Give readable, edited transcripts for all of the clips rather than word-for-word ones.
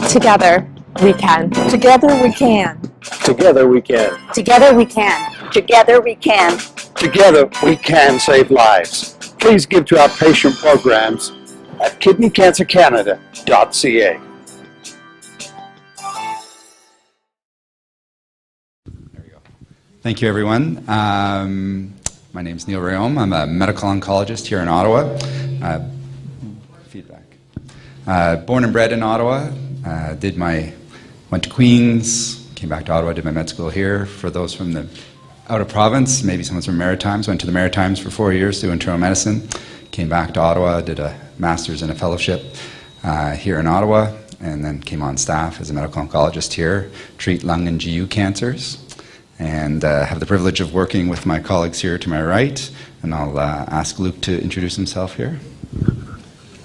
Together we can. Together we can. Together we can. Together we can. Together we can. Together we can save lives. Please give to our patient programs at kidneycancercanada.ca. Thank you, everyone. My name is Neil Reaume. I'm a medical oncologist here in Ottawa. Feedback. Born and bred in Ottawa. Went to Queen's, came back to Ottawa, did my med school here. For those from the out of province, maybe someone's from Maritimes, went to the Maritimes for 4 years doing internal medicine. Came back to Ottawa, did a master's and a fellowship here in Ottawa, and then came on staff as a medical oncologist here, treat lung and GU cancers. And have the privilege of working with my colleagues here to my right. And I'll ask Luke to introduce himself here.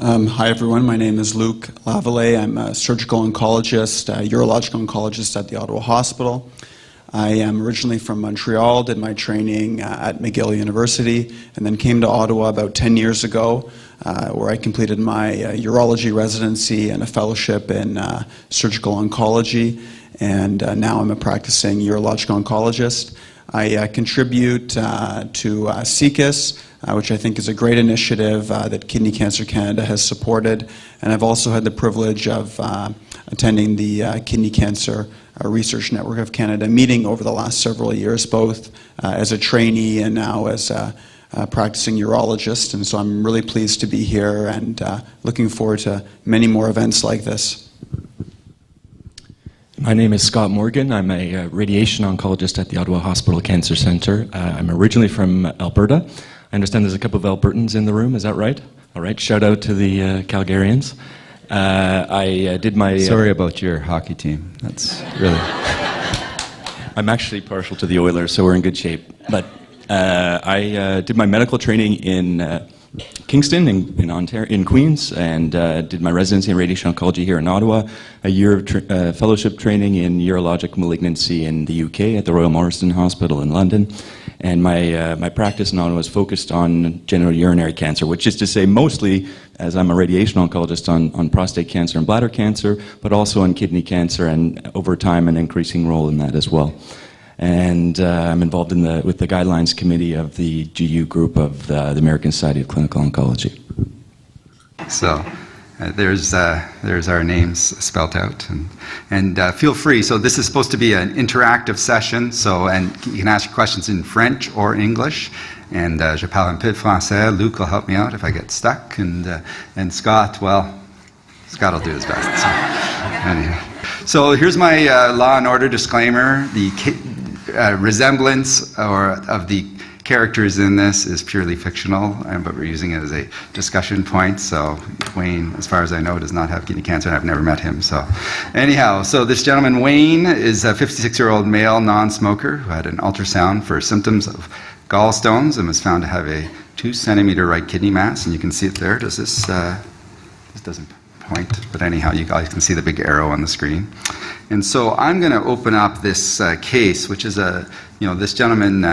Hi everyone, my name is Luke Lavallée. I'm a surgical oncologist, urological oncologist at the Ottawa Hospital. I am originally from Montreal, did my training at McGill University, and then came to Ottawa about 10 years ago, where I completed my urology residency and a fellowship in surgical oncology. And now I'm a practicing urological oncologist. I contribute to CCUS, which I think is a great initiative that Kidney Cancer Canada has supported. And I've also had the privilege of attending the Kidney Cancer Research Network of Canada meeting over the last several years, both as a trainee and now as a practicing urologist. And so I'm really pleased to be here and looking forward to many more events like this. My name is Scott Morgan. I'm a radiation oncologist at the Ottawa Hospital Cancer Centre. I'm originally from Alberta. I understand there's a couple of Albertans in the room, is that right? All right, shout out to the Calgarians. I did my... Sorry about your hockey team. That's really... I'm actually partial to the Oilers, so we're in good shape. But I did my medical training in Kingston, in Ontario, in Queens, and did my residency in radiation oncology here in Ottawa, a year of fellowship training in urologic malignancy in the UK at the Royal Marsden Hospital in London, and my practice in Ottawa is focused on genitourinary cancer, which is to say mostly, as I'm a radiation oncologist, on prostate cancer and bladder cancer, but also on kidney cancer, and over time an increasing role in that as well. And I'm involved with the guidelines committee of the GU group of the American Society of Clinical Oncology. So there's our names spelt out, and feel free. So this is supposed to be an interactive session. And you can ask your questions in French or English. And je parle un peu français. Luke will help me out if I get stuck, and Scott, well, Scott will do his best. So, anyway. So here's my law and order disclaimer. The resemblance of the characters in this is purely fictional, but we're using it as a discussion point. So Wayne, as far as I know, does not have kidney cancer, and I've never met him. So anyhow, so this gentleman, Wayne, is a 56-year-old male non-smoker who had an ultrasound for symptoms of gallstones and was found to have a 2-centimeter right kidney mass. And you can see it there. Does this doesn't point, but anyhow, you guys can see the big arrow on the screen. And so I'm going to open up this case, which is this gentleman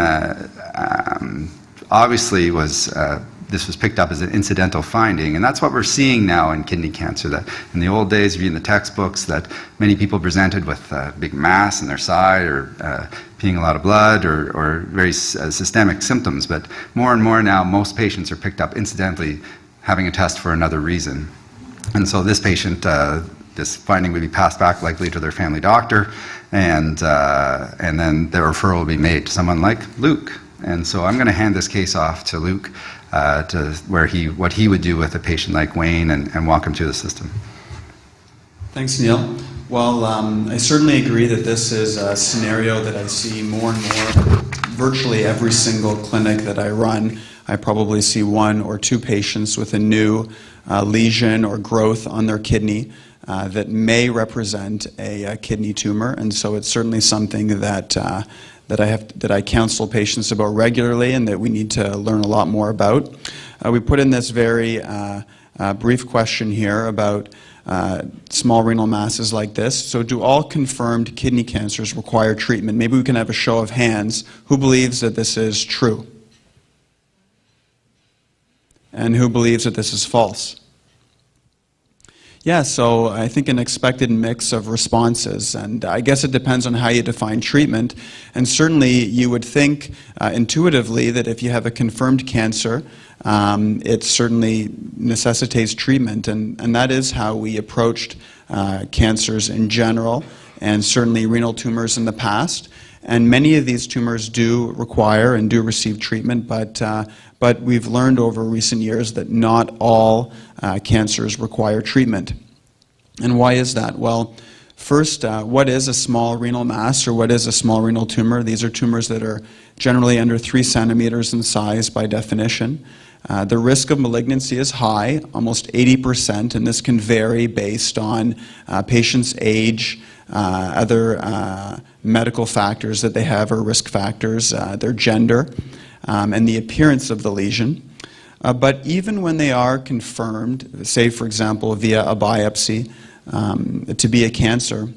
obviously this was picked up as an incidental finding, and that's what we're seeing now in kidney cancer. That in the old days, reading the textbooks, that many people presented with a big mass in their side or peeing a lot of blood or very systemic symptoms. But more and more now, most patients are picked up incidentally having a test for another reason. And so this patient, this finding would be passed back likely to their family doctor, and then the referral will be made to someone like Luke. And so I'm going to hand this case off to Luke to what he would do with a patient like Wayne and walk him through the system. Thanks, Neil. Well, I certainly agree that this is a scenario that I see more and more. Virtually every single clinic that I run, I probably see 1 or 2 patients with a new lesion or growth on their kidney that may represent a kidney tumor, and so it's certainly something that I counsel patients about regularly, and that we need to learn a lot more about. We put in this very brief question here about small renal masses like this. So, do all confirmed kidney cancers require treatment? Maybe we can have a show of hands. Who believes that this is true? And who believes that this is false? Yeah, so I think an expected mix of responses, and I guess it depends on how you define treatment. And certainly you would think intuitively that if you have a confirmed cancer, it certainly necessitates treatment, and that is how we approached cancers in general, and certainly renal tumors in the past. And many of these tumors do require and do receive treatment, but we've learned over recent years that not all cancers require treatment. And why is that? Well, first, what is a small renal mass, or what is a small renal tumor? These are tumors that are generally under 3 centimeters in size by definition. The risk of malignancy is high, almost 80%, and this can vary based on patient's age, other medical factors that they have or risk factors, their gender, and the appearance of the lesion. But even when they are confirmed, say for example via a biopsy, to be a cancer,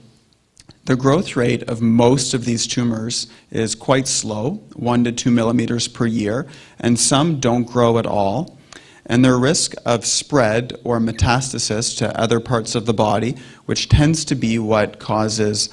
the growth rate of most of these tumors is quite slow, 1 to 2 millimeters per year, and some don't grow at all. And their risk of spread or metastasis to other parts of the body, which tends to be what causes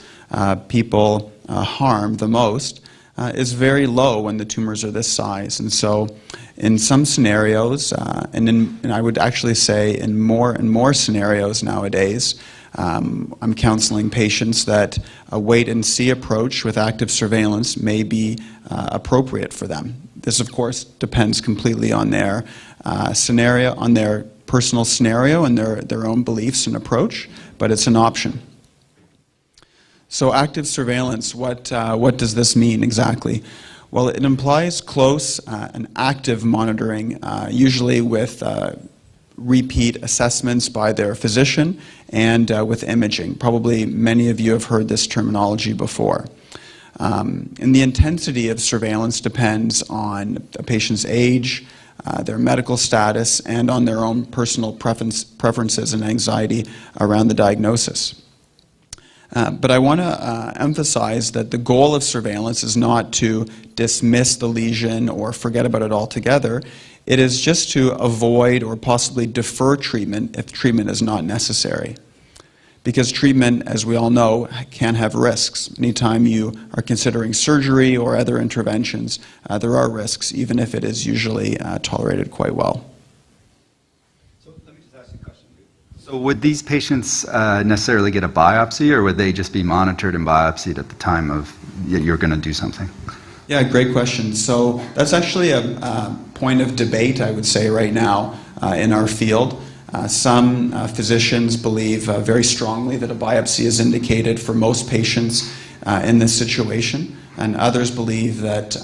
people harm the most, is very low when the tumors are this size. And so in some scenarios, and I would actually say in more and more scenarios nowadays, I'm counseling patients that a wait-and-see approach with active surveillance may be appropriate for them. This, of course, depends completely on their scenario, on their personal scenario and their own beliefs and approach, but it's an option. So active surveillance, what does this mean exactly? Well, it implies close and active monitoring, usually with repeat assessments by their physician and with imaging. Probably many of you have heard this terminology before. And the intensity of surveillance depends on a patient's age, their medical status, and on their own personal preferences and anxiety around the diagnosis. But I want to emphasize that the goal of surveillance is not to dismiss the lesion or forget about it altogether. It is just to avoid or possibly defer treatment if treatment is not necessary. Because treatment, as we all know, can have risks. Anytime you are considering surgery or other interventions, there are risks, even if it is usually tolerated quite well. So let me just ask you a question. So would these patients necessarily get a biopsy, or would they just be monitored and biopsied at the time of you're going to do something? Yeah, great question. So that's actually a point of debate, I would say, right now in our field. Some physicians believe very strongly that a biopsy is indicated for most patients in this situation, and others believe that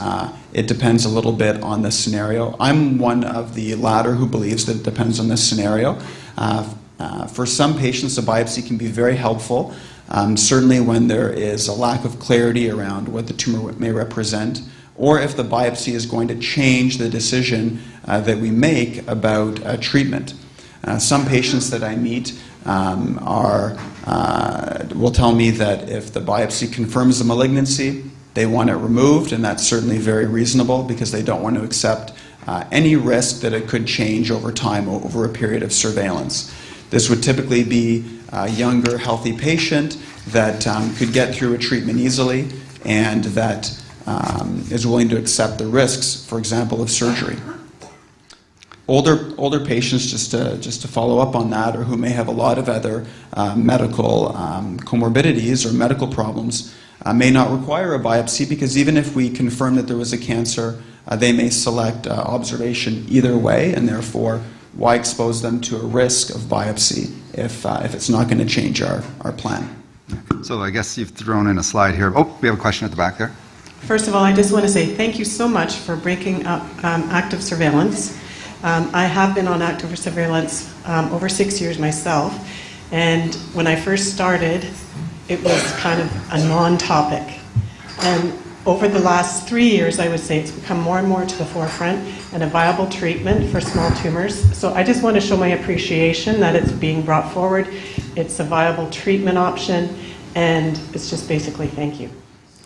it depends a little bit on the scenario. I'm one of the latter who believes that it depends on the scenario. For some patients, a biopsy can be very helpful, certainly when there is a lack of clarity around what the tumor may represent, or if the biopsy is going to change the decision that we make about treatment. Some patients that I meet will tell me that if the biopsy confirms the malignancy, they want it removed, and that's certainly very reasonable because they don't want to accept any risk that it could change over time, over a period of surveillance. This would typically be a younger, healthy patient that could get through a treatment easily and that is willing to accept the risks, for example, of surgery. Older patients, just to follow up on that, or who may have a lot of other medical comorbidities or medical problems, may not require a biopsy, because even if we confirm that there was a cancer, they may select observation either way, and therefore why expose them to a risk of biopsy if it's not going to change our plan. So I guess you've thrown in a slide here. Oh, we have a question at the back there. First of all, I just want to say thank you so much for breaking up active surveillance. I have been on active surveillance over 6 years myself, and when I first started, it was kind of a non-topic. And over the last 3 years, I would say it's become more and more to the forefront and a viable treatment for small tumors. So I just want to show my appreciation that it's being brought forward. It's a viable treatment option, and it's just basically thank you.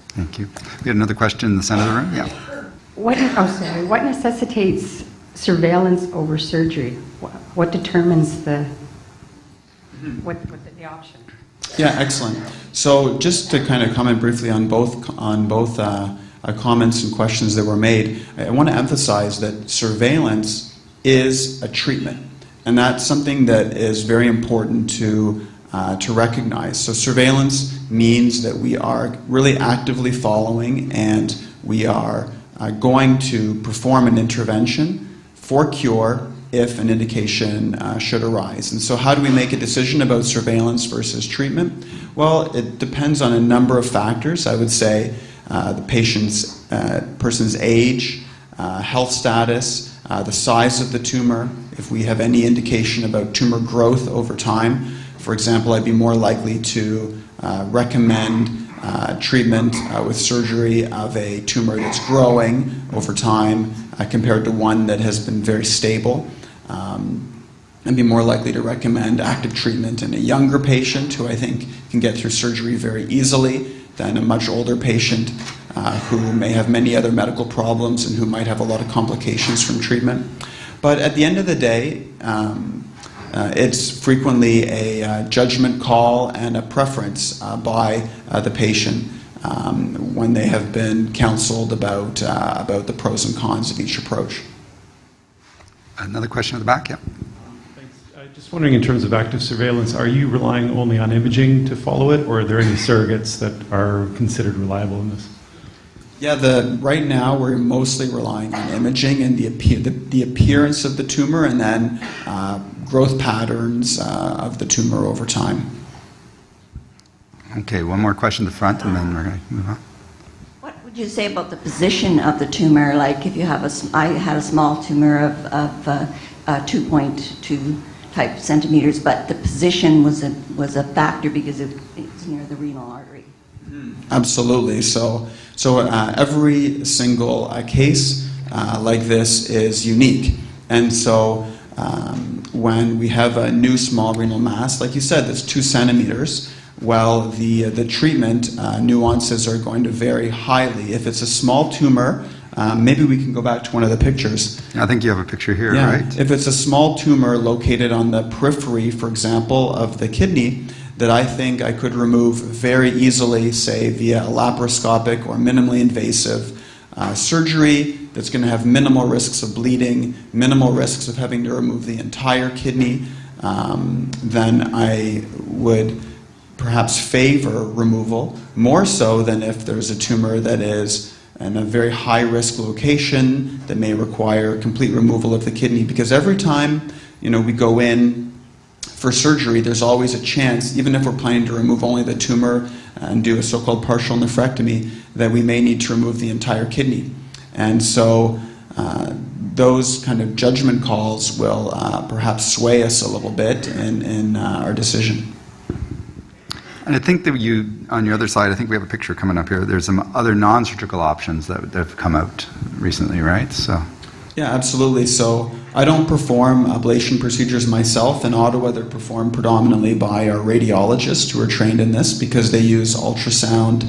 Thank you. We had another question in the center of the room. Yeah. What necessitates surveillance over surgery? What determines the with the option. Yeah, excellent. So just to kind of comment briefly on both comments and questions that were made, I want to emphasize that surveillance is a treatment, and that's something that is very important to recognize. So surveillance means that we are really actively following, and we are going to perform an intervention for cure if an indication should arise. And so how do we make a decision about surveillance versus treatment? Well, it depends on a number of factors. I would say the person's age, health status, the size of the tumor, if we have any indication about tumor growth over time. For example, I'd be more likely to recommend treatment with surgery of a tumor that's growing over time compared to one that has been very stable. And be more likely to recommend active treatment in a younger patient who I think can get through surgery very easily than a much older patient who may have many other medical problems and who might have a lot of complications from treatment. But at the end of the day, it's frequently a judgment call and a preference by the patient when they have been counseled about the pros and cons of each approach. Another question at the back, yeah. Thanks. Just wondering, in terms of active surveillance, are you relying only on imaging to follow it, or are there any surrogates that are considered reliable in this? Yeah, right now we're mostly relying on imaging and the appearance of the tumor, and then growth patterns of the tumor over time. Okay, one more question at the front, and then we're going to move on. What would you say about the position of the tumor? Like, if you have I had a small tumor of 2.2 type centimeters, but the position was a factor because it's near the renal artery. Absolutely. So every single case like this is unique, and so when we have a new small renal mass, like you said, that's 2 centimeters. Well, the treatment nuances are going to vary highly. If it's a small tumor, maybe we can go back to one of the pictures. I think you have a picture here, yeah. Right? If it's a small tumor located on the periphery, for example, of the kidney, that I think I could remove very easily, say via a laparoscopic or minimally invasive surgery that's going to have minimal risks of bleeding, minimal risks of having to remove the entire kidney, then I would perhaps favor removal, more so than if there's a tumor that is in a very high-risk location that may require complete removal of the kidney. Because every time we go in for surgery, there's always a chance, even if we're planning to remove only the tumor and do a so-called partial nephrectomy, that we may need to remove the entire kidney. And so those kind of judgment calls will perhaps sway us a little bit in our decision. And I think that on your other side, I think we have a picture coming up here. There's some other non-surgical options that have come out recently, right? So. Yeah, absolutely. So I don't perform ablation procedures myself. In Ottawa, they're performed predominantly by our radiologists who are trained in this because they use ultrasound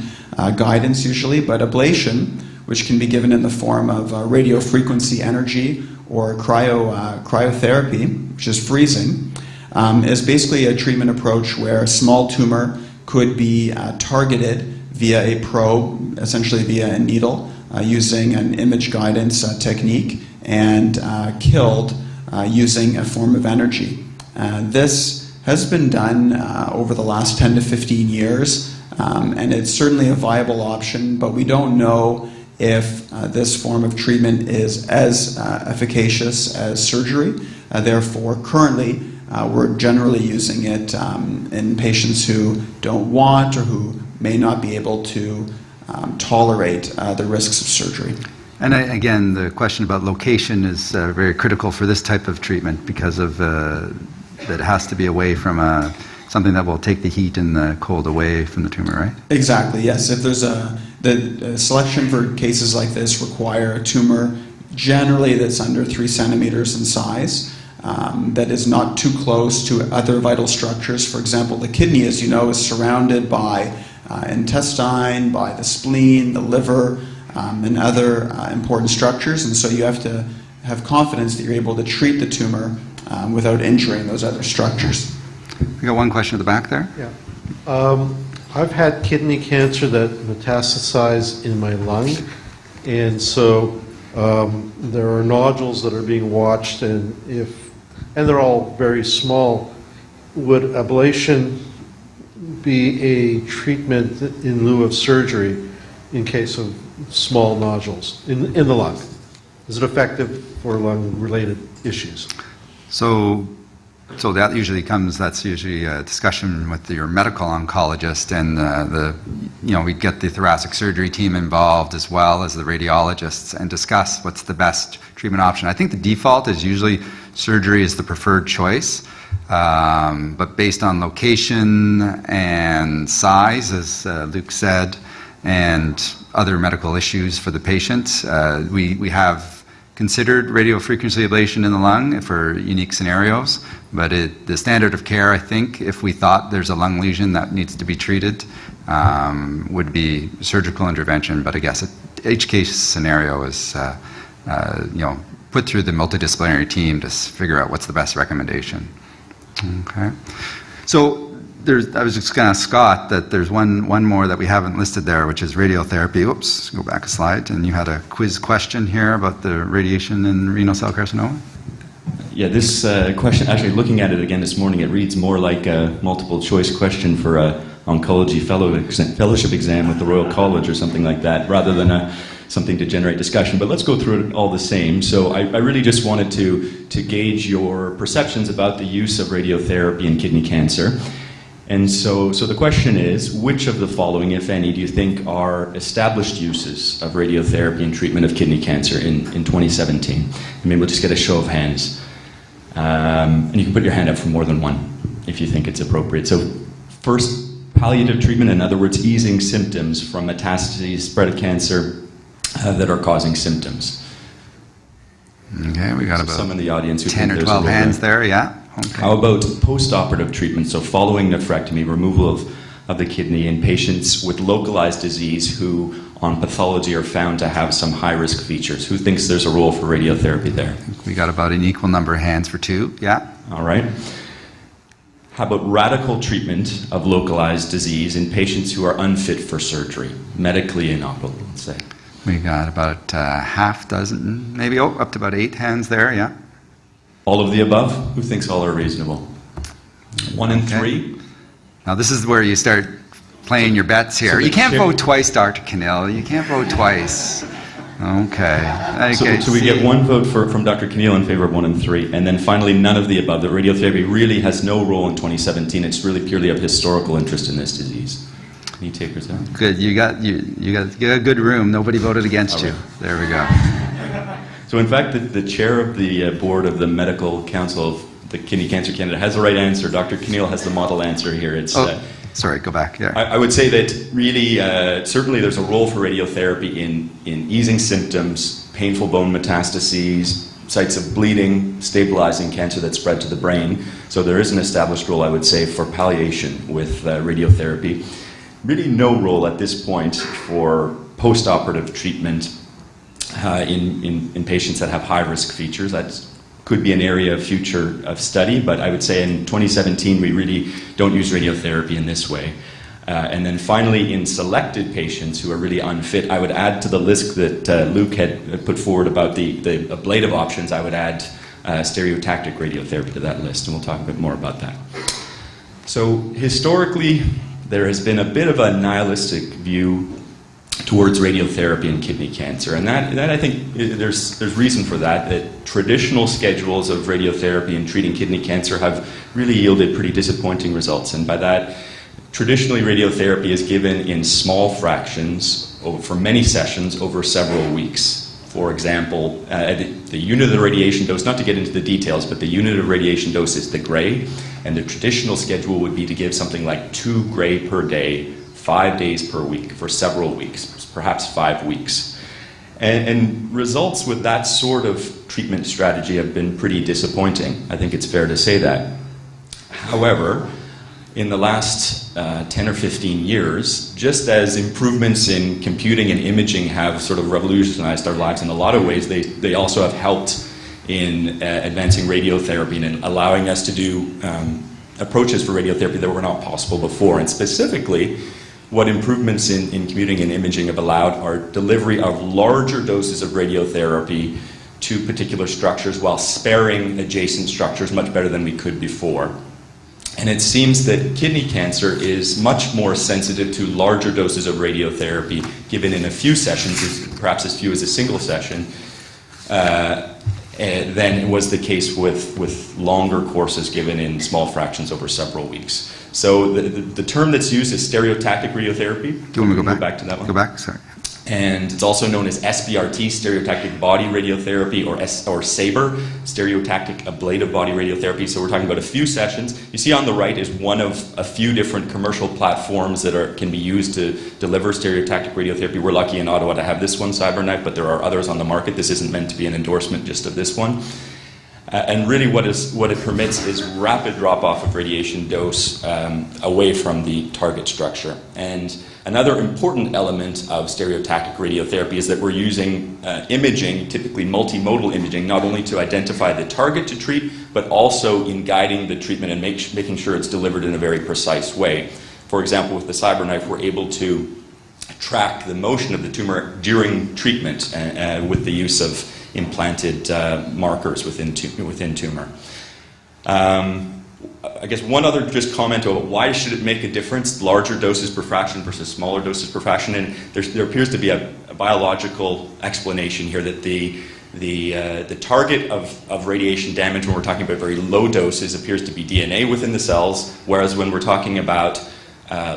guidance usually. But ablation, which can be given in the form of radiofrequency energy or cryotherapy, which is freezing, is basically a treatment approach where a small tumor could be targeted via a probe, essentially via a needle, using an image guidance technique, and killed using a form of energy. This has been done over the last 10 to 15 years, and it's certainly a viable option, but we don't know if this form of treatment is as efficacious as surgery. Therefore, currently, we're generally using it in patients who don't want or who may not be able to tolerate the risks of surgery. And again, the question about location is very critical for this type of treatment because of that it has to be away from something that will take the heat and the cold away from the tumor, right? Exactly, yes. If there's the selection for cases like this require a tumor generally that's under 3 centimeters in size, that is not too close to other vital structures. For example, the kidney, as you know, is surrounded by intestine, by the spleen, the liver, and other important structures, and so you have to have confidence that you're able to treat the tumor without injuring those other structures. We got one question at the back there. Yeah. I've had kidney cancer that metastasized in my lung, and so there are nodules that are being watched, and they're all very small. Would ablation be a treatment in lieu of surgery in case of small nodules in the lung? Is it effective for lung-related issues? So that usually that's usually a discussion with your medical oncologist, and we'd get the thoracic surgery team involved as well as the radiologists and discuss what's the best treatment option. I think the default is usually surgery is the preferred choice, but based on location and size, as Luke said, and other medical issues for the patient, we have considered radiofrequency ablation in the lung for unique scenarios, but the standard of care, I think, if we thought there's a lung lesion that needs to be treated, would be surgical intervention. But I guess each case scenario is put through the multidisciplinary team to figure out what's the best recommendation. Okay. So I was just going to ask Scott that there's one more that we haven't listed there, which is radiotherapy. Oops, go back a slide. And you had a quiz question here about the radiation in renal cell carcinoma? Yeah, this question, actually looking at it again this morning, it reads more like a multiple choice question for a oncology fellowship exam with the Royal College or something like that, rather than something to generate discussion. But let's go through it all the same. So I really just wanted to gauge your perceptions about the use of radiotherapy in kidney cancer. And so the question is, which of the following, if any, do you think are established uses of radiotherapy in treatment of kidney cancer in 2017? I mean, we'll just get a show of hands. And you can put your hand up for more than one if you think it's appropriate. So first, palliative treatment, in other words, easing symptoms from metastases, spread of cancer that are causing symptoms. Okay, we got about some in the audience who 10 or 12 hands there, yeah. Okay. How about post-operative treatment, so following nephrectomy, removal of the kidney in patients with localized disease who on pathology are found to have some high-risk features? Who thinks there's a role for radiotherapy there? We got about an equal number of hands for two, yeah. All right. How about radical treatment of localized disease in patients who are unfit for surgery, medically inoperable, let's say? We got about half dozen, maybe up to about 8 hands there, yeah. All of the above? Who thinks all are reasonable? 1 and 3? Now this is where you start playing your bets here. You can't vote twice, Dr. Cannell. You can't vote twice. Okay. So we get 1 vote from Dr. Cannell in favor of 1 and 3. And then finally, none of the above. That radiotherapy really has no role in 2017. It's really purely of historical interest in this disease. Any takers there? Good. You got a good room. Nobody voted against you. There we go. So in fact, the chair of the board of the Medical Council of the Kidney Cancer Canada has the right answer. Dr. Cannell has the model answer here. It's, sorry, go back. Yeah. I would say that really, certainly there's a role for radiotherapy in easing symptoms, painful bone metastases, sites of bleeding, stabilizing cancer that spread to the brain. So there is an established role, I would say, for palliation with radiotherapy. Really no role at this point for post-operative treatment in patients that have high-risk features. That could be an area of study, but I would say in 2017 we really don't use radiotherapy in this way. And then finally, in selected patients who are really unfit, I would add to the list that Luke had put forward about the ablative options, I would add stereotactic radiotherapy to that list, and we'll talk a bit more about that. So historically, there has been a bit of a nihilistic view towards radiotherapy in kidney cancer, and that I think there's reason for that. That traditional schedules of radiotherapy in treating kidney cancer have really yielded pretty disappointing results, and by that, traditionally radiotherapy is given in small fractions for many sessions over several weeks. For example, the unit of the radiation dose, not to get into the details, but the unit of radiation dose is the gray, and the traditional schedule would be to give something like 2 gray per day, 5 days per week for several weeks, perhaps 5 weeks. And results with that sort of treatment strategy have been pretty disappointing. I think it's fair to say that. However, in the last 10 or 15 years, just as improvements in computing and imaging have sort of revolutionized our lives in a lot of ways, they also have helped in advancing radiotherapy and in allowing us to do approaches for radiotherapy that were not possible before. And specifically, what improvements in computing and imaging have allowed are delivery of larger doses of radiotherapy to particular structures while sparing adjacent structures much better than we could before. And it seems that kidney cancer is much more sensitive to larger doses of radiotherapy given in a few sessions, perhaps as few as a single session, than was the case with longer courses given in small fractions over several weeks. So the term that's used is stereotactic radiotherapy. Do you want me to go back to that one? Go back, sorry. And it's also known as SBRT, stereotactic body radiotherapy, or SABR, stereotactic ablative body radiotherapy. So we're talking about a few sessions. You see on the right is one of a few different commercial platforms that can be used to deliver stereotactic radiotherapy. We're lucky in Ottawa to have this one, CyberKnife, but there are others on the market. This isn't meant to be an endorsement just of this one. And really what it permits is rapid drop-off of radiation dose away from the target structure. And another important element of stereotactic radiotherapy is that we're using imaging, typically multimodal imaging, not only to identify the target to treat, but also in guiding the treatment and making sure it's delivered in a very precise way. For example, with the CyberKnife, we're able to track the motion of the tumor during treatment with the use of implanted markers within tumor. I guess one other just comment about why should it make a difference, larger doses per fraction versus smaller doses per fraction, and there appears to be a biological explanation here that the target of radiation damage when we're talking about very low doses appears to be DNA within the cells, whereas when we're talking about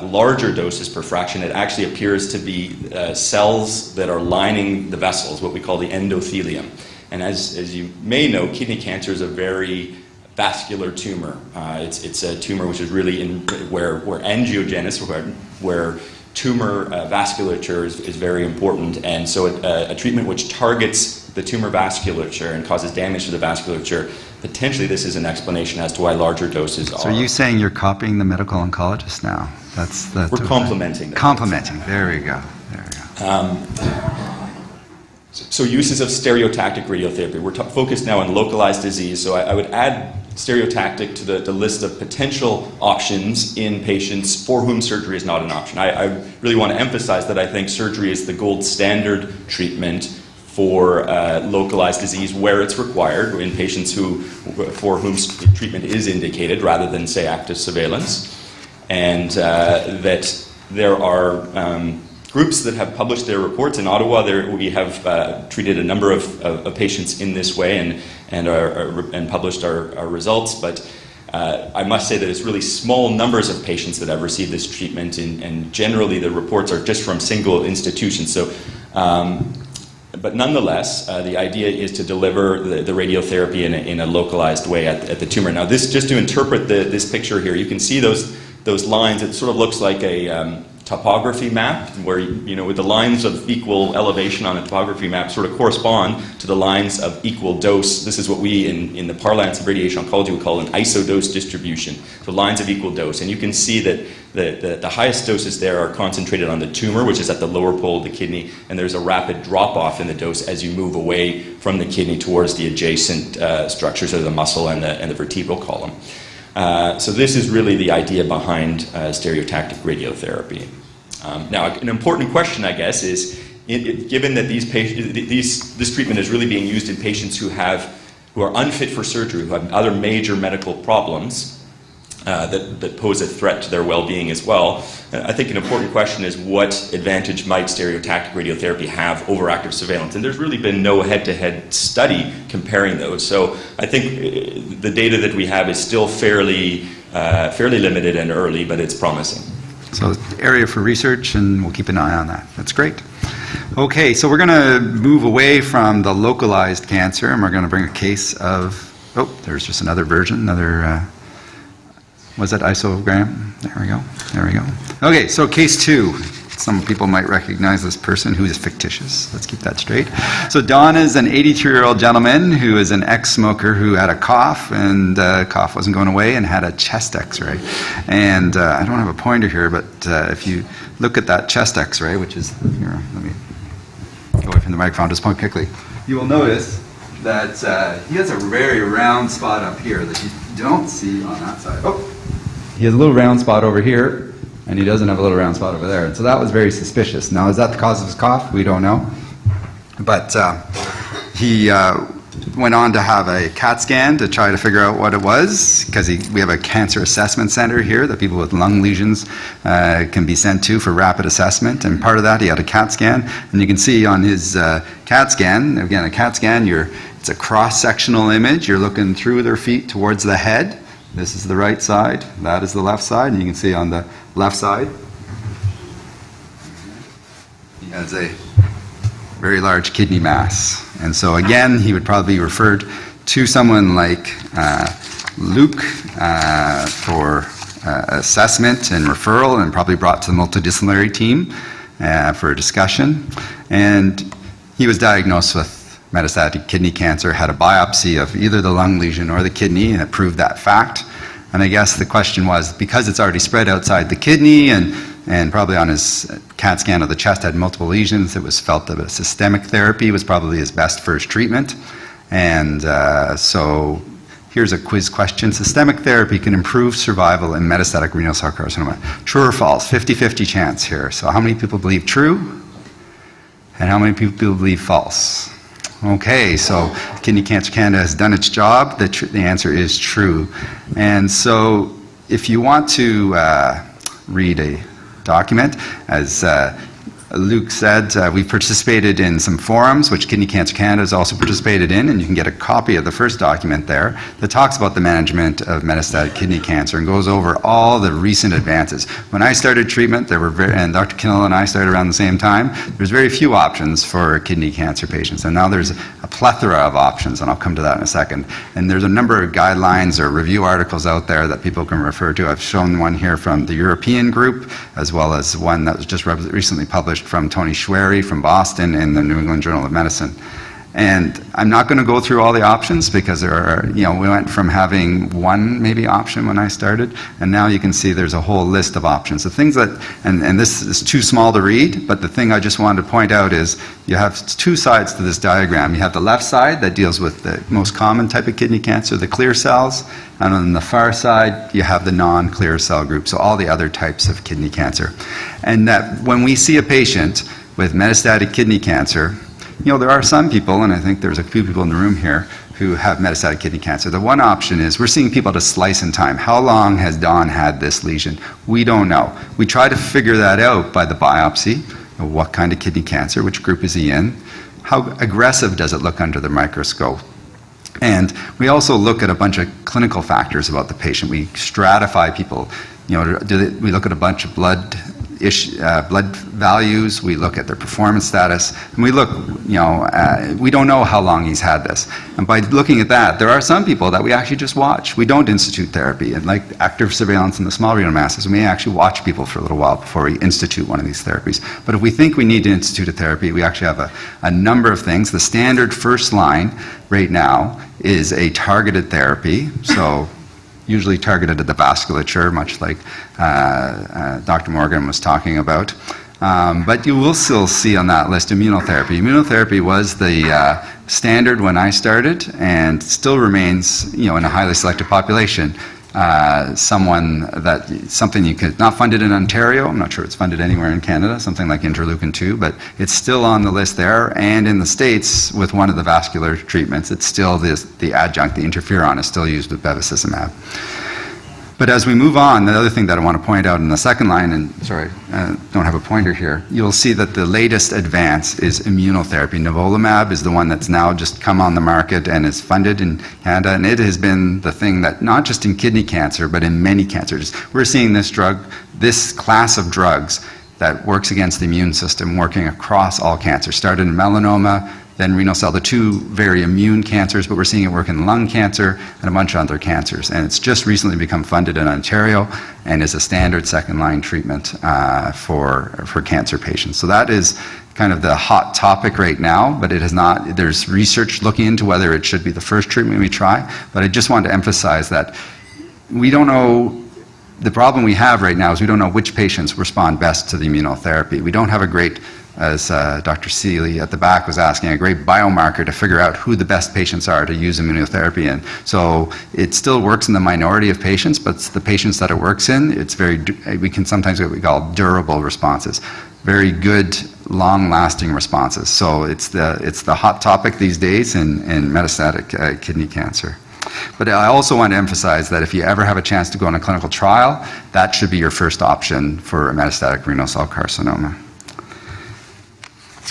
larger doses per fraction, it actually appears to be cells that are lining the vessels, what we call the endothelium. And as you may know, kidney cancer is a very vascular tumor. It's a tumor which is really where angiogenesis, where tumor vasculature is very important. And so a treatment which targets the tumor vasculature and causes damage to the vasculature, potentially this is an explanation as to why larger doses are. So are you saying you're copying the medical oncologist now? We're complementing that. Complementing. There we go. There we go. So uses of stereotactic radiotherapy. We're focused now on localized disease, so I would add stereotactic to the list of potential options in patients for whom surgery is not an option. I really want to emphasize that I think surgery is the gold standard treatment for localized disease where it's required in patients for whom treatment is indicated rather than, say, active surveillance. And that there are groups that have published their reports. In Ottawa, we have treated a number of patients in this way and published our results, but I must say that it's really small numbers of patients that have received this treatment, and generally the reports are just from single institutions. So, but nonetheless, the idea is to deliver the radiotherapy in a localized way at the tumor. Now, just to interpret this picture here, you can see those lines. It sort of looks like a topography map where, with the lines of equal elevation on a topography map sort of correspond to the lines of equal dose. This is what we, in the parlance of radiation oncology, would call an isodose distribution. So lines of equal dose. And you can see that the highest doses there are concentrated on the tumor, which is at the lower pole of the kidney, and there's a rapid drop-off in the dose as you move away from the kidney towards the adjacent structures of the muscle and the vertebral column. So this is really the idea behind stereotactic radiotherapy. Now, an important question, I guess, is given that this treatment is really being used in patients who are unfit for surgery, who have other major medical problems that pose a threat to their well-being as well, I think an important question is what advantage might stereotactic radiotherapy have over active surveillance? And there's really been no head-to-head study comparing those. So I think the data that we have is still fairly limited and early, but it's promising. So area for research, and we'll keep an eye on that. That's great. Okay, so we're going to move away from the localized cancer, and we're going to bring a case of, there's just another version, was that isogram? There we go. There we go. Okay, so case 2. Some people might recognize this person who is fictitious. Let's keep that straight. So Don is an 82-year-old gentleman who is an ex-smoker who had a cough, and cough wasn't going away, and had a chest x-ray. And I don't have a pointer here, but if you look at that chest x-ray, which is here, let me go away from the microphone, just point quickly. You will notice that he has a very round spot up here that you don't see on that side. Oh, he has a little round spot over here, and he doesn't have a little round spot over there. And so that was very suspicious. Now, is that the cause of his cough? We don't know. But he went on to have a CAT scan to try to figure out what it was, because we have a cancer assessment center here that people with lung lesions can be sent to for rapid assessment. And part of that, he had a CAT scan. And you can see on his CAT scan, again, a CAT scan, it's a cross-sectional image. You're looking through their feet towards the head. This is the right side. That is the left side. And you can see on the left side, he has a very large kidney mass. And so again, he would probably be referred to someone like Luke for assessment and referral, and probably brought to the multidisciplinary team for a discussion. And he was diagnosed with metastatic kidney cancer, had a biopsy of either the lung lesion or the kidney, and it proved that fact. And I guess the question was, because it's already spread outside the kidney and probably on his CAT scan of the chest had multiple lesions, it was felt that a systemic therapy was probably his best first treatment. And so here's a quiz question. Systemic therapy can improve survival in metastatic renal cell carcinoma. True or false? 50-50 chance here. So how many people believe true? And how many people believe false? Okay, so Kidney Cancer Canada has done its job. The answer is true. And so if you want to read a document, as Luke said, we've participated in some forums, which Kidney Cancer Canada has also participated in, and you can get a copy of the first document there that talks about the management of metastatic kidney cancer and goes over all the recent advances. When I started treatment, and Dr. Kinnell and I started around the same time, there's very few options for kidney cancer patients, and now there's a plethora of options, and I'll come to that in a second. And there's a number of guidelines or review articles out there that people can refer to. I've shown one here from the European group, as well as one that was just recently published from Tony Schwery from Boston in the New England Journal of Medicine. And I'm not going to go through all the options, because there are, we went from having one maybe option when I started, and now you can see there's a whole list of options. The things that, and this is too small to read, but the thing I just wanted to point out is you have two sides to this diagram. You have the left side that deals with the most common type of kidney cancer, the clear cells, and on the far side you have the non-clear cell group, so all the other types of kidney cancer. And that when we see a patient with metastatic kidney cancer, there are some people, and I think there's a few people in the room here, who have metastatic kidney cancer. The one option is we're seeing people at a slice in time. How long has Don had this lesion? We don't know. We try to figure that out by the biopsy. What kind of kidney cancer? Which group is he in? How aggressive does it look under the microscope? And we also look at a bunch of clinical factors about the patient. We stratify people. We look at a bunch of blood values, we look at their performance status, and we look, we don't know how long he's had this. And by looking at that, there are some people that we actually just watch. We don't institute therapy, and like active surveillance in the small renal masses, we may actually watch people for a little while before we institute one of these therapies. But if we think we need to institute a therapy, we actually have a number of things. The standard first line right now is a targeted therapy, so usually targeted at the vasculature, much like Dr. Morgan was talking about. But you will still see on that list immunotherapy. Immunotherapy was the standard when I started, and still remains, in a highly selected population, something you could, not funded in Ontario, I'm not sure it's funded anywhere in Canada, something like interleukin-2, but it's still on the list there, and in the States, with one of the vascular treatments, it's still the adjunct, the interferon is still used with bevacizumab. But as we move on, the other thing that I want to point out in the second line, and sorry, don't have a pointer here, you'll see that the latest advance is immunotherapy. Nivolumab is the one that's now just come on the market and is funded in Canada, and it has been the thing that, not just in kidney cancer, but in many cancers. We're seeing this drug, this class of drugs that works against the immune system, working across all cancers. Started in melanoma, then renal cell, the two very immune cancers, but we're seeing it work in lung cancer and a bunch of other cancers. And it's just recently become funded in Ontario and is a standard second-line treatment for cancer patients. So that is kind of the hot topic right now, but it has not, there's research looking into whether it should be the first treatment we try. But I just wanted to emphasize that we don't know. The problem we have right now is we don't know which patients respond best to the immunotherapy. We don't have a great as Dr. Seeley at the back was asking, a great biomarker to figure out who the best patients are to use immunotherapy in. So it still works in the minority of patients, but it's the patients that it works in, it's we can sometimes get what we call durable responses. Very good, long-lasting responses. So it's the hot topic these days in metastatic kidney cancer. But I also want to emphasize that if you ever have a chance to go on a clinical trial, that should be your first option for metastatic renal cell carcinoma.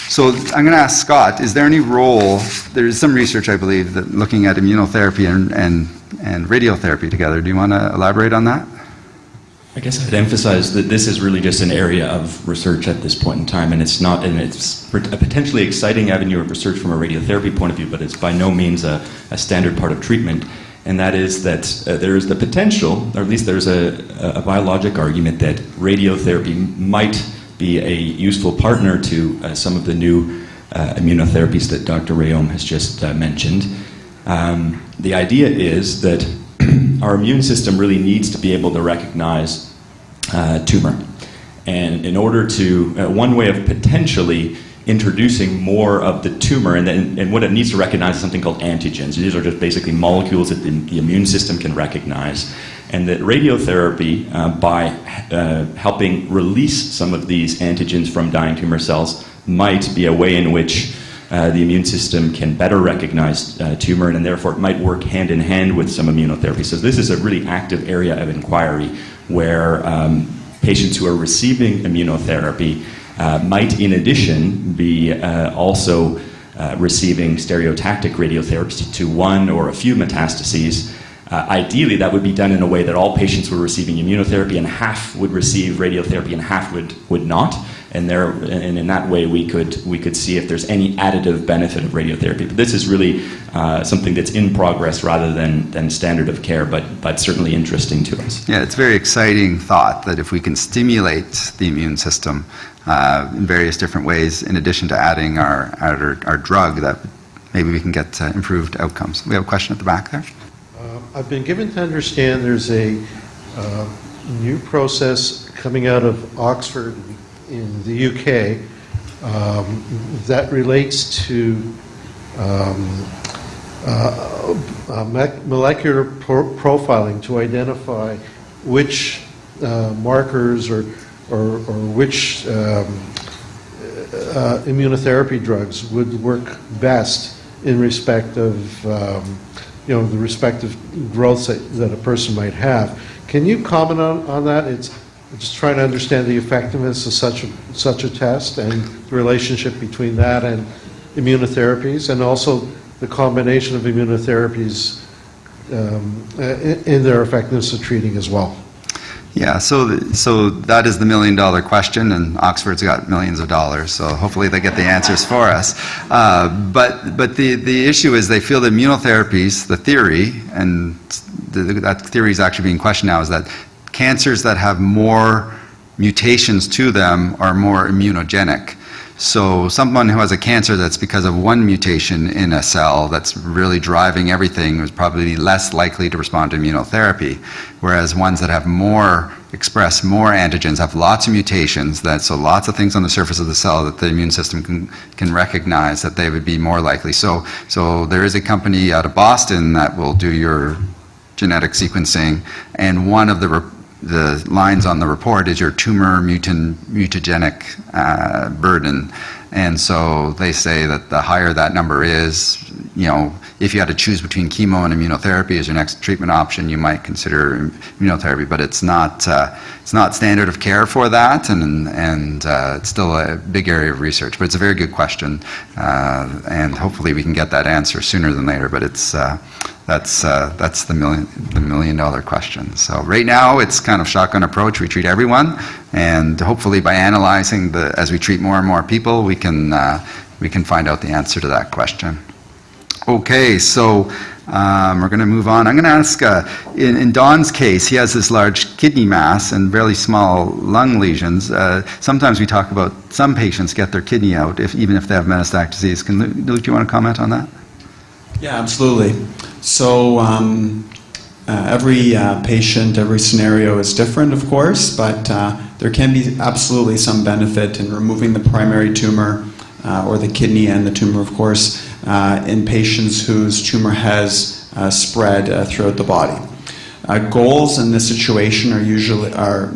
So I'm going to ask Scott, is there any role, there is some research, I believe, that looking at immunotherapy and radiotherapy together. Do you want to elaborate on that? I guess I'd emphasize that this is really just an area of research at this point in time, and it's a potentially exciting avenue of research from a radiotherapy point of view, but it's by no means a standard part of treatment. And that is that there is the potential, or at least there's a biologic argument that radiotherapy might be a useful partner to some of the new immunotherapies that Dr. Reaume has just mentioned. The idea is that our immune system really needs to be able to recognize tumor. And in order to, one way of potentially introducing more of the tumor, and what it needs to recognize is something called antigens. These are just basically molecules that the immune system can recognize. And that radiotherapy, by helping release some of these antigens from dying tumor cells, might be a way in which the immune system can better recognize tumor, and therefore it might work hand in hand with some immunotherapy. So this is a really active area of inquiry where patients who are receiving immunotherapy might in addition be also receiving stereotactic radiotherapy to one or a few metastases. Ideally, that would be done in a way that all patients were receiving immunotherapy and half would receive radiotherapy and half would not. And in that way, we could see if there's any additive benefit of radiotherapy. But this is really something that's in progress rather than standard of care, but certainly interesting to us. Yeah, it's a very exciting thought that if we can stimulate the immune system in various different ways, in addition to adding our drug, that maybe we can get improved outcomes. We have a question at the back there. I've been given to understand there's a new process coming out of Oxford in the UK that relates to molecular profiling to identify which markers or which immunotherapy drugs would work best in respect of the respective growths that a person might have. Can you comment on that? It's just trying to understand the effectiveness of such a test and the relationship between that and immunotherapies, and also the combination of immunotherapies in their effectiveness of treating as well. Yeah, so that is the million-dollar question, and Oxford's got millions of dollars, so hopefully they get the answers for us. But the issue is they feel that immunotherapies, the theory, and that theory is actually being questioned now, is that cancers that have more mutations to them are more immunogenic. So someone who has a cancer that's because of one mutation in a cell that's really driving everything is probably less likely to respond to immunotherapy, whereas ones that have express more antigens, have lots of mutations, so lots of things on the surface of the cell that the immune system can recognize, that they would be more likely. So there is a company out of Boston that will do your genetic sequencing, and one of the lines on the report is your tumor mutagenic burden. And so they say that the higher that number is, if you had to choose between chemo and immunotherapy as your next treatment option, you might consider immunotherapy, but it's not standard of care for that, and it's still a big area of research. But it's a very good question, and hopefully we can get that answer sooner than later. But that's the million-dollar question. So right now it's kind of shotgun approach. We treat everyone, and hopefully by analyzing as we treat more and more people, we can find out the answer to that question. Okay, so we're going to move on. I'm going to ask, in Don's case, he has this large kidney mass and fairly small lung lesions. Sometimes we talk about some patients get their kidney out, even if they have metastatic disease. Luke, do you want to comment on that? Yeah, absolutely. So Every patient, every scenario is different, of course, but there can be absolutely some benefit in removing the primary tumor or the kidney and the tumor, of course, in patients whose tumor has spread throughout the body. Goals in this situation are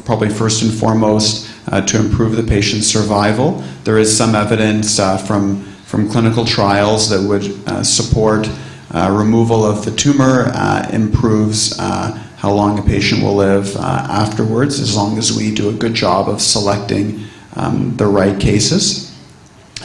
probably first and foremost to improve the patient's survival. There is some evidence from clinical trials that would support removal of the tumor improves how long a patient will live afterwards, as long as we do a good job of selecting the right cases.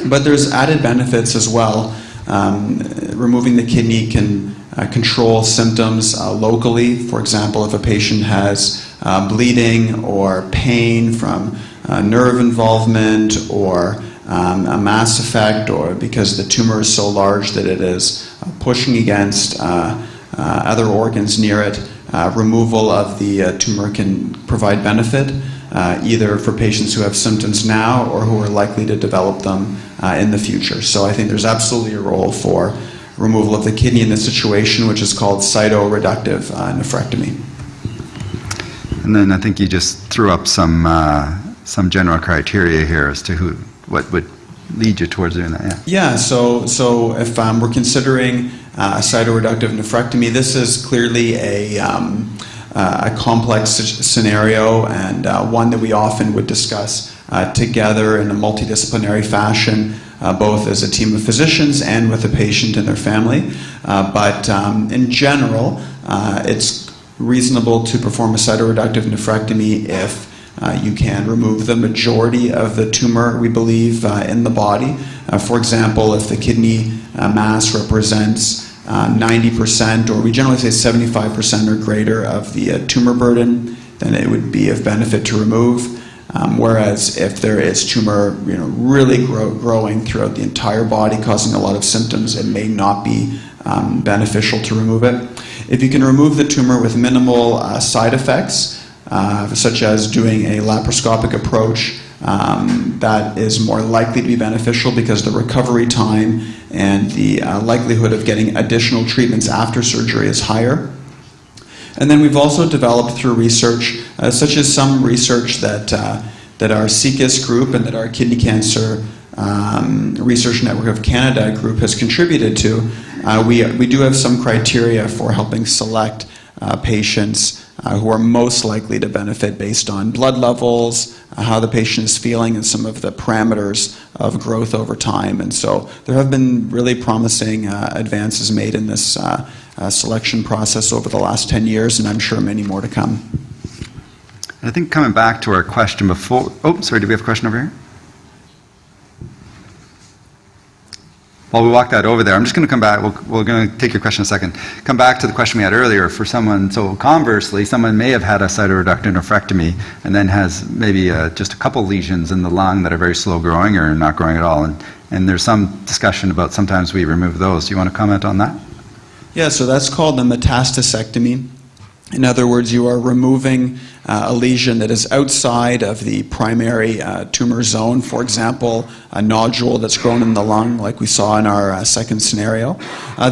But there's added benefits as well. Removing the kidney can control symptoms locally. For example, if a patient has bleeding or pain from nerve involvement or a mass effect, or because the tumor is so large that it is pushing against other organs near it, removal of the tumor can provide benefit, either for patients who have symptoms now or who are likely to develop them in the future. So I think there's absolutely a role for removal of the kidney in this situation, which is called cytoreductive nephrectomy. And then I think you just threw up some general criteria here as to what would lead you towards doing that. Yeah. So if we're considering cytoreductive nephrectomy, this is clearly a complex scenario, and one that we often would discuss together in a multidisciplinary fashion, both as a team of physicians and with the patient and their family. But in general, it's reasonable to perform a cytoreductive nephrectomy if you can remove the majority of the tumor, we believe, in the body. For example, if the kidney mass represents 90%, or we generally say 75% or greater of the tumor burden, then it would be of benefit to remove. Whereas if there is tumor really growing throughout the entire body, causing a lot of symptoms, it may not be beneficial to remove it. If you can remove the tumor with minimal side effects, such as doing a laparoscopic approach, that is more likely to be beneficial because the recovery time and the likelihood of getting additional treatments after surgery is higher. And then we've also developed through research, such as some research that our CICUS group and that our Kidney Cancer Research Network of Canada group has contributed to. We do have some criteria for helping select patients who are most likely to benefit based on blood levels, how the patient is feeling, and some of the parameters of growth over time. And so there have been really promising advances made in this selection process over the last 10 years, and I'm sure many more to come. I think coming back to our question before, sorry, do we have a question over here? While we walk that over there, I'm just going to come back. We're going to take your question in a second. Come back to the question we had earlier for someone. So conversely, someone may have had a cytoreductive nephrectomy and then has maybe just a couple lesions in the lung that are very slow growing or not growing at all. And there's some discussion about sometimes we remove those. Do you want to comment on that? Yeah, so that's called the metastasectomy. In other words, you are removing a lesion that is outside of the primary tumor zone. For example, a nodule that's grown in the lung, like we saw in our second scenario.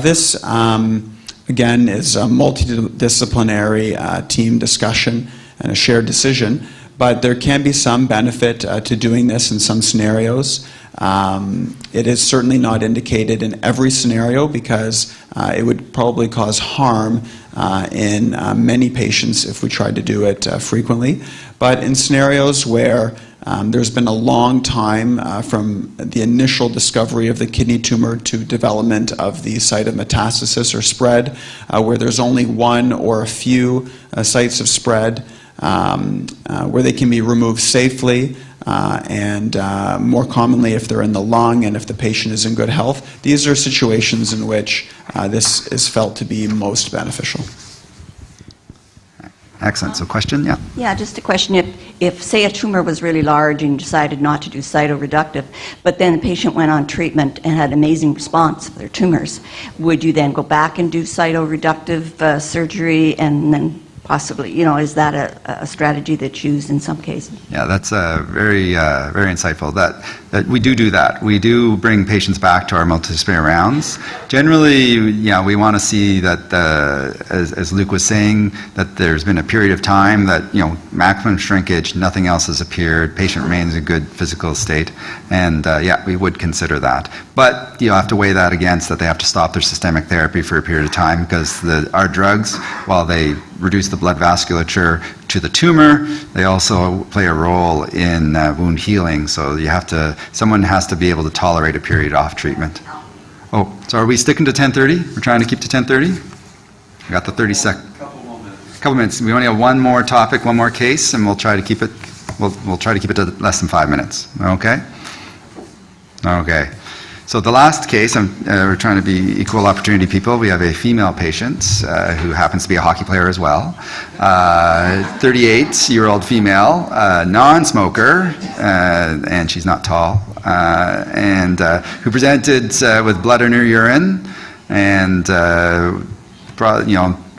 This, again, is a multidisciplinary team discussion and a shared decision, but there can be some benefit to doing this in some scenarios. It is certainly not indicated in every scenario because it would probably cause harm in many patients if we tried to do it frequently. But in scenarios where there's been a long time from the initial discovery of the kidney tumor to development of the site of metastasis or spread, where there's only one or a few sites of spread, where they can be removed safely, and more commonly if they're in the lung and if the patient is in good health. These are situations in which this is felt to be most beneficial. Excellent. So question, yeah? Yeah, just a question. If say a tumor was really large and you decided not to do cytoreductive, but then the patient went on treatment and had amazing response for their tumors, would you then go back and do cytoreductive surgery and then possibly, is that a strategy that's used in some cases? Yeah, that's very insightful. That we do that. We do bring patients back to our multidisciplinary rounds. Generally, we want to see that, as Luke was saying, that there's been a period of time that maximum shrinkage, nothing else has appeared, patient remains in good physical state, and we would consider that. But you have to weigh that against that they have to stop their systemic therapy for a period of time, because our drugs, while they reduce the blood vasculature to the tumor, they also play a role in wound healing. So someone has to be able to tolerate a period off treatment. Oh, so are we sticking to 10:30? We're trying to keep to 10:30? We got the 30 seconds. Couple minutes. We only have one more topic, one more case, and we'll try to keep it. We'll try to keep it to less than 5 minutes. Okay. Okay. So the last case, we're trying to be equal opportunity people. We have a female patient who happens to be a hockey player as well. 38-year-old female, non-smoker, and she's not tall, and who presented with blood in her urine, and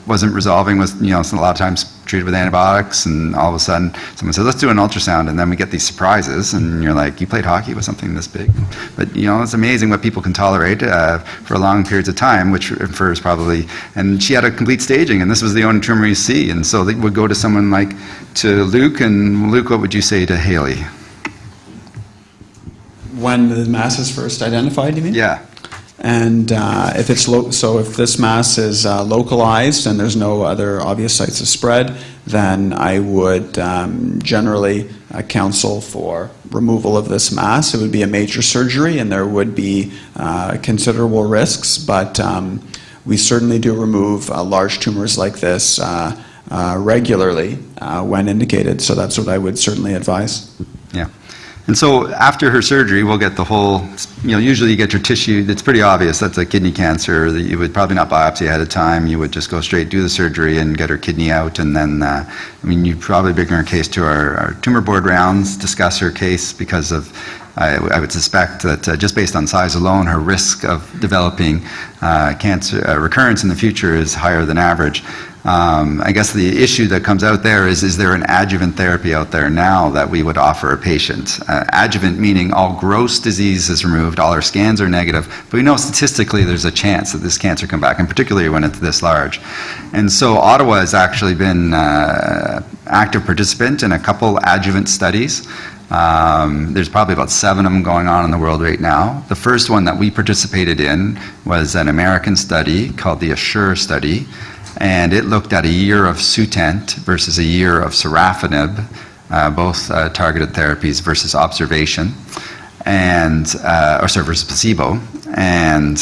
wasn't resolving, was a lot of times treated with antibiotics, and all of a sudden someone said, let's do an ultrasound, and then we get these surprises, and you're like, you played hockey with something this big? But it's amazing what people can tolerate for long periods of time, which infers probably, and she had a complete staging, and this was the only tumor you see, and so they would go to someone to Luke, and Luke, what would you say to Haley? When the mass is first identified, you mean? Yeah. And if it's if this mass is localized and there's no other obvious sites of spread, then I would generally counsel for removal of this mass. It would be a major surgery, and there would be considerable risks, but we certainly do remove large tumors like this regularly when indicated. So that's what I would certainly advise. Yeah. And so after her surgery, we'll get the whole, usually you get your tissue, it's pretty obvious that's a kidney cancer. You would probably not biopsy ahead of time. You would just go straight, do the surgery, and get her kidney out. And then, you'd probably bring her case to our tumor board rounds, discuss her case, because of, I would suspect that just based on size alone, her risk of developing cancer recurrence in the future is higher than average. I guess the issue that comes out there is there an adjuvant therapy out there now that we would offer a patient? Adjuvant meaning all gross disease is removed, all our scans are negative, but we know statistically there's a chance that this cancer come back, and particularly when it's this large. And so Ottawa has actually been active participant in a couple adjuvant studies. There's probably about 7 of them going on in the world right now. The first one that we participated in was an American study called the ASSURE study, and it looked at a year of Sutent versus a year of sorafenib, both targeted therapies versus observation, and versus placebo. And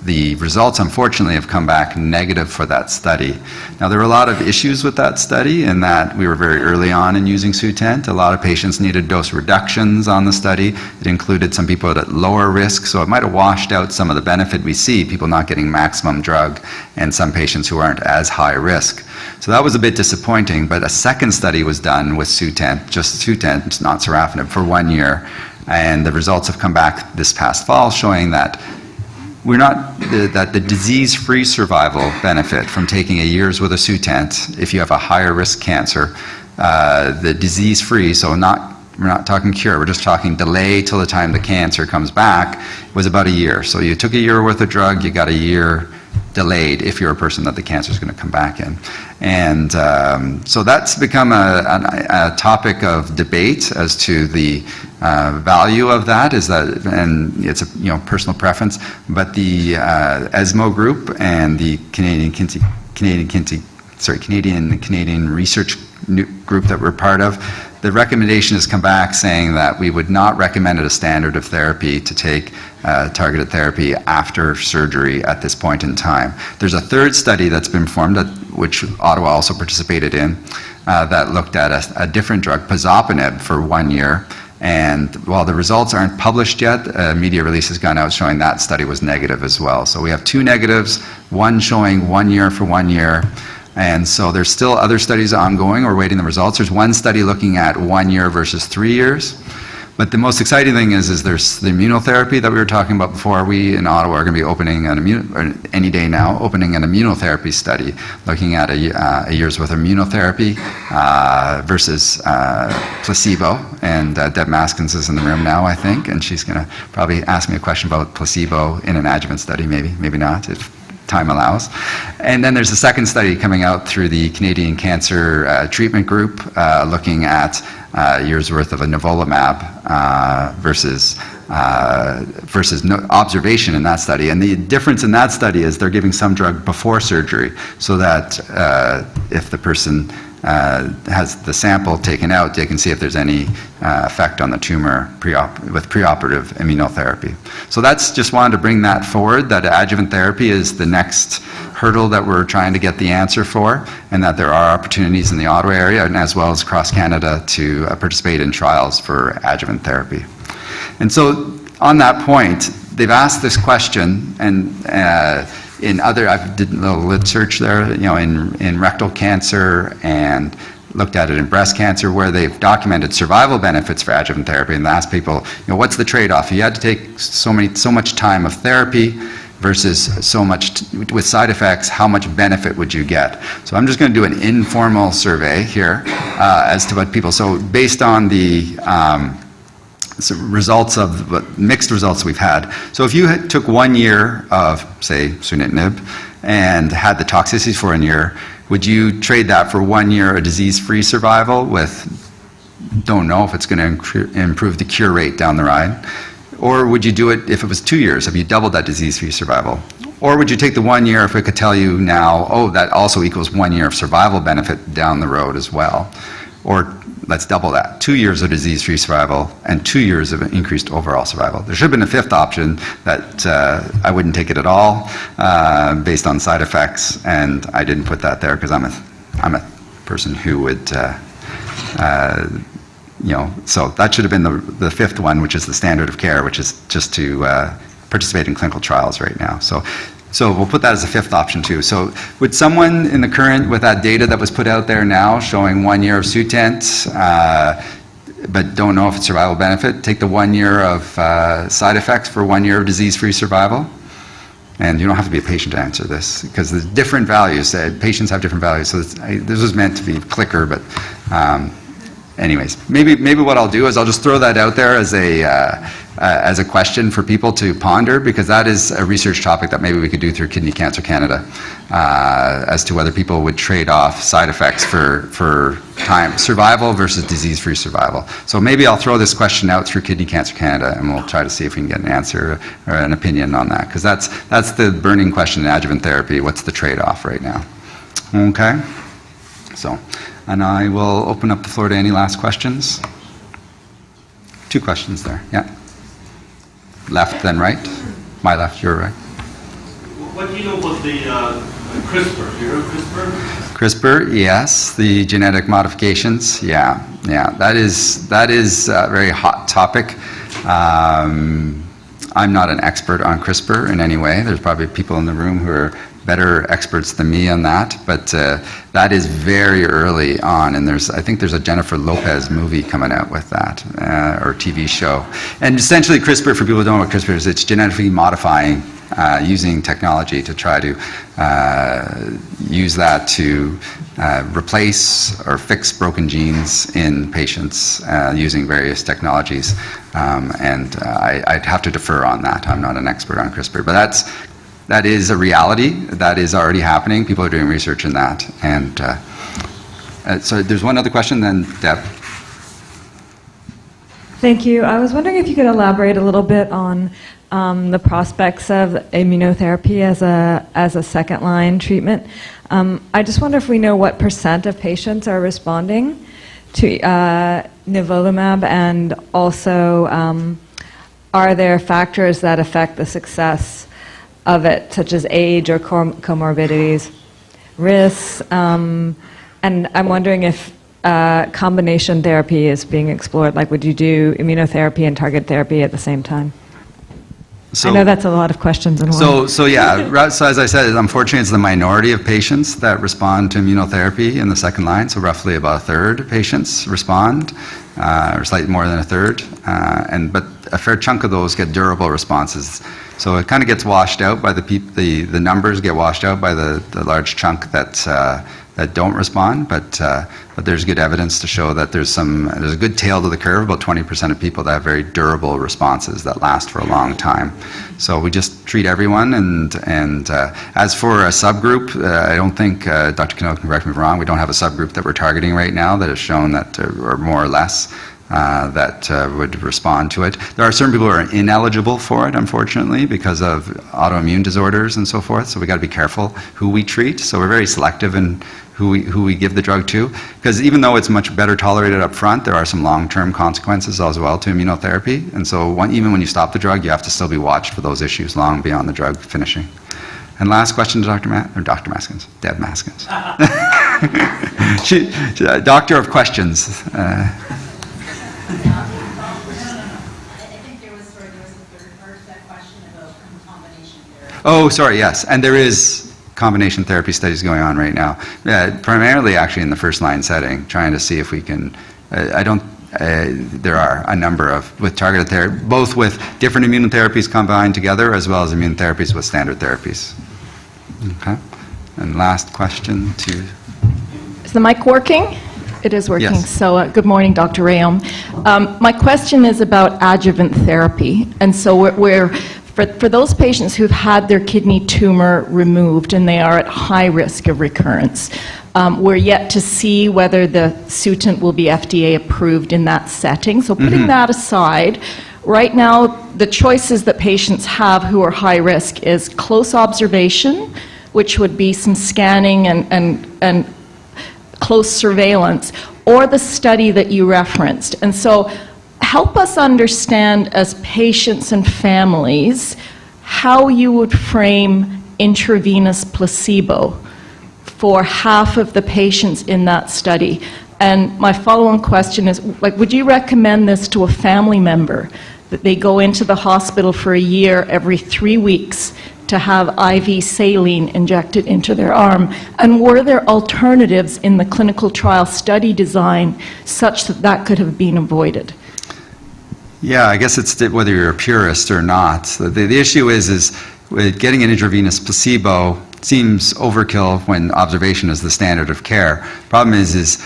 the results, unfortunately, have come back negative for that study. Now, there were a lot of issues with that study in that we were very early on in using Sutent. A lot of patients needed dose reductions on the study. It included some people at lower risk, so it might have washed out some of the benefit we see, people not getting maximum drug, and some patients who aren't as high risk. So that was a bit disappointing, but a second study was done with Sutent, just Sutent, not sorafenib, for 1 year. And the results have come back this past fall showing that that the disease-free survival benefit from taking a year's worth of Sutent, if you have a higher risk cancer, the disease-free, so we're not talking cure, we're just talking delay till the time the cancer comes back, was about a year. So you took a year worth of drug, you got a year delayed if you're a person that the cancer is going to come back in. And so that's become a topic of debate as to the value of that, and it's a personal preference, but the ESMO group and the Canadian research group that we're part of, the recommendation has come back saying that we would not recommend it a standard of therapy to take targeted therapy after surgery at this point in time. There's a third study that's been formed, which Ottawa also participated in, that looked at a different drug, pazopanib, for 1 year. And while the results aren't published yet, a media release has gone out showing that study was negative as well. So we have 2 negatives, one showing 1 year for 1 year. And so there's still other studies ongoing. We're waiting the results. There's one study looking at 1 year versus 3 years. But the most exciting thing is there's the immunotherapy that we were talking about before. We in Ottawa are going to be opening any day now, opening an immunotherapy study, looking at a year's worth of immunotherapy versus placebo. And Deb Maskins is in the room now, I think, and she's going to probably ask me a question about placebo in an adjuvant study, maybe not, if time allows. And then there's a second study coming out through the Canadian Cancer Treatment Group, looking at a year's worth of a nivolumab versus observation in that study. And the difference in that study is they're giving some drug before surgery, so that if the person has the sample taken out, they can see if there's any effect on the tumor with preoperative immunotherapy. So that's just wanted to bring that forward, that adjuvant therapy is the next hurdle that we're trying to get the answer for, and that there are opportunities in the Ottawa area and as well as across Canada to participate in trials for adjuvant therapy. And so on that point, they've asked this question, and I did a little research there, in rectal cancer and looked at it in breast cancer, where they've documented survival benefits for adjuvant therapy, and asked people, what's the trade-off? If you had to take so much time of therapy versus so much with side effects, how much benefit would you get? So I'm just going to do an informal survey here as to what people. So based on the mixed results we've had. So if you took 1 year of, say, sunitinib and had the toxicities for 1 year, would you trade that for 1 year of disease-free survival with, don't know if it's going to improve the cure rate down the line? Or would you do it if it was 2 years? Have you doubled that disease-free survival? Or would you take the 1 year if it could tell you now, that also equals 1 year of survival benefit down the road as well? Or let's double that, 2 years of disease-free survival and 2 years of increased overall survival. There should have been a fifth option that I wouldn't take it at all based on side effects, and I didn't put that there because I'm a person who would, so that should have been the fifth one, which is the standard of care, which is just to participate in clinical trials right now. So we'll put that as a fifth option too. So would someone in the current, with that data that was put out there now showing 1 year of Sutent, but don't know if it's survival benefit, take the 1 year of side effects for 1 year of disease-free survival? And you don't have to be a patient to answer this, because there's different values. Patients have different values. So this was meant to be clicker, but anyways, maybe what I'll do is I'll just throw that out there as a question for people to ponder, because that is a research topic that maybe we could do through Kidney Cancer Canada as to whether people would trade off side effects for time survival versus disease-free survival. So maybe I'll throw this question out through Kidney Cancer Canada, and we'll try to see if we can get an answer or an opinion on that, because that's the burning question in adjuvant therapy. What's the trade-off right now? Okay. So, and I will open up the floor to any last questions. 2 questions there. Yeah. Left, then right. My left, your right. What do you know about the CRISPR? Do you know CRISPR? CRISPR, yes. The genetic modifications, yeah. That is a very hot topic. I'm not an expert on CRISPR in any way. There's probably people in the room who are better experts than me on that, but that is very early on, and I think there's a Jennifer Lopez movie coming out with that, or TV show. And essentially CRISPR, for people who don't know what CRISPR is, it's genetically modifying using technology to try to use that to replace or fix broken genes in patients using various technologies. And I'd have to defer on that. I'm not an expert on CRISPR, but that is a reality. That is already happening. People are doing research in that. And so there's one other question, then Deb. Thank you. I was wondering if you could elaborate a little bit on the prospects of immunotherapy as a second-line treatment. I just wonder if we know what % of patients are responding to nivolumab, and also are there factors that affect the success of it, such as age or comorbidities, risks, and I'm wondering if combination therapy is being explored. Like, would you do immunotherapy and target therapy at the same time? So, I know that's a lot of questions in one. So as I said, unfortunately, it's the minority of patients that respond to immunotherapy in the second line. So roughly about a third of patients respond, or slightly more than a third. But a fair chunk of those get durable responses. So it kind of gets washed out by the numbers get washed out by the large chunk that don't respond. But there's good evidence to show that there's a good tail to the curve. About 20% of people that have very durable responses that last for a long time. So we just treat everyone. And as for a subgroup, I don't think Dr. Cano can correct me if I'm wrong. We don't have a subgroup that we're targeting right now that has shown that, or more or less, that would respond to it. There are certain people who are ineligible for it, unfortunately, because of autoimmune disorders and so forth. So we got to be careful who we treat. So we're very selective in who we give the drug to, because even though it's much better tolerated up front, there are some long-term consequences as well to immunotherapy. And so even when you stop the drug, you have to still be watched for those issues long beyond the drug finishing. And last question to Dr. Maskins, Deb Maskins. Doctor of questions. Oh, sorry, yes. And there is combination therapy studies going on right now. Primarily actually in the first line setting, trying to see if we can, there are a number with targeted therapy, both with different immunotherapies combined together as well as immunotherapies with standard therapies. Okay. And last question to... Is the mic working? It is working. Yes. So good morning, Dr. Reaume. My question is about adjuvant therapy. And so for those patients who've had their kidney tumor removed and they are at high risk of recurrence, we're yet to see whether the suitant will be FDA approved in that setting. So putting that aside, right now the choices that patients have who are high risk is close observation, which would be some scanning and close surveillance, or the study that you referenced. And so help us understand as patients and families how you would frame intravenous placebo for half of the patients in that study. And my follow-on question is, would you recommend this to a family member, that they go into the hospital for a year every 3 weeks to have IV saline injected into their arm? And were there alternatives in the clinical trial study design such that that could have been avoided? Yeah, I guess it's whether you're a purist or not. The issue is with getting an intravenous placebo seems overkill when observation is the standard of care. Problem is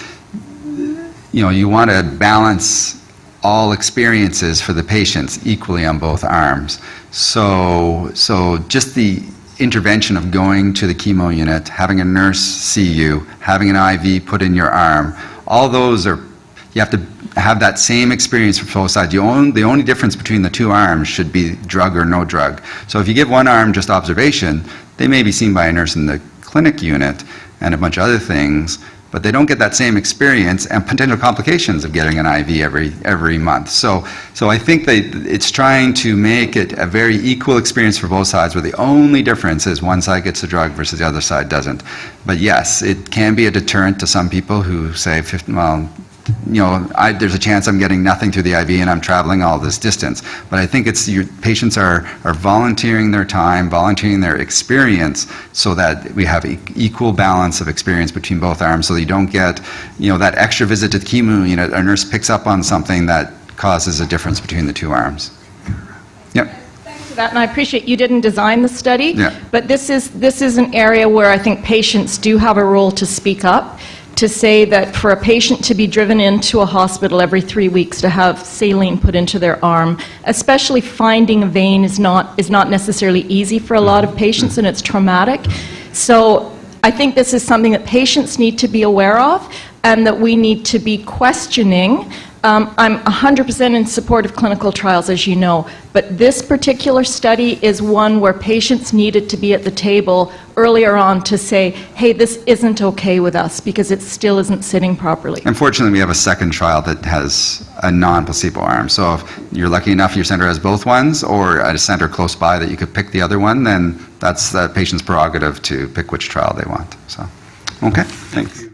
you want to balance all experiences for the patients equally on both arms. So just the intervention of going to the chemo unit, having a nurse see you, having an IV put in your arm, all those are, you have to have that same experience for both sides. The only difference between the two arms should be drug or no drug. So if you give one arm just observation, they may be seen by a nurse in the clinic unit and a bunch of other things, but they don't get that same experience and potential complications of getting an IV every month. So I think it's trying to make it a very equal experience for both sides, where the only difference is one side gets the drug versus the other side doesn't. But yes, it can be a deterrent to some people who say, there's a chance I'm getting nothing through the IV and I'm traveling all this distance. But I think it's your patients are volunteering their time, volunteering their experience, so that we have equal balance of experience between both arms, so that you don't get that extra visit to the chemo unit. A nurse picks up on something that causes a difference between the two arms. Yep. Thanks for that, and I appreciate you didn't design the study, yeah. But this is an area where I think patients do have a role to speak up, to say that for a patient to be driven into a hospital every 3 weeks to have saline put into their arm, especially finding a vein is not necessarily easy for a lot of patients, and it's traumatic. So I think this is something that patients need to be aware of and that we need to be questioning. I'm 100% in support of clinical trials, as you know, but this particular study is one where patients needed to be at the table earlier on to say, hey, this isn't okay with us because it still isn't sitting properly. Unfortunately, we have a second trial that has a non-placebo arm. So if you're lucky enough your center has both ones, or at a center close by that you could pick the other one, then that's the patient's prerogative to pick which trial they want. So, okay, thanks.